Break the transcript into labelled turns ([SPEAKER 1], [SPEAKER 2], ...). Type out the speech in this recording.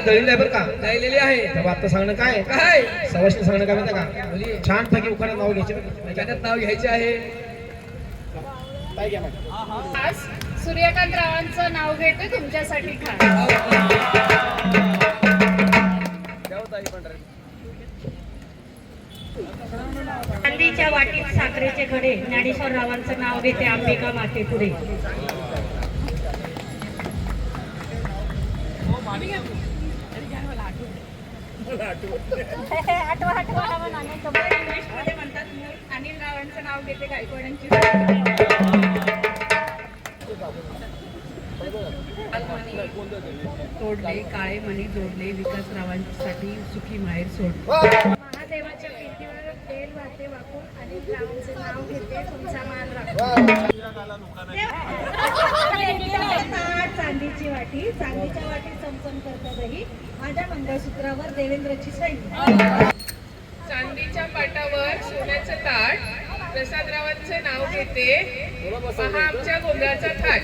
[SPEAKER 1] दळील आहे बरं का,
[SPEAKER 2] दळलेली आहे.
[SPEAKER 1] तेव्हा आता सांगणं काय
[SPEAKER 2] काय
[SPEAKER 1] सवाशने सांगणं काय माहिती का,
[SPEAKER 2] बोलिये.
[SPEAKER 1] छान पैकी उखाणा नाव घ्यायचे
[SPEAKER 2] त्याच्यात नाव घ्यायचे आहे.
[SPEAKER 1] काय घ्या मग.
[SPEAKER 3] आज सूर्यकांत रावांचं नाव घेते तुमच्यासाठी खास.
[SPEAKER 4] चांदीच्या वाटीत साखरेचे खडे ज्ञानेश्वर रावांचं नाव घेते अंबिका माते पुढे.
[SPEAKER 3] इंग्लिशमध्ये म्हणतात अनिल रावांचं नाव घेते गायकवाडांची.
[SPEAKER 4] तोडले काळे मणी जोडले विकासरावांसाठी सुखी माहेर सोड.
[SPEAKER 3] महादेवाच्या पिंडीवर तेल वाहते वाकून अनिल रावांचं नाव घेते तुमचा मान राखून. चांदीची वाटी चांदीच्या वाटीत चमचम करता दही माझ्या मंगळसूत्रावर देवेंद्रची सही.
[SPEAKER 5] चांदीच्या पाटावर सोन्याचं ताट प्रसादरावांचे नाव घेते पहा आमच्या गोंधळाचा थाट.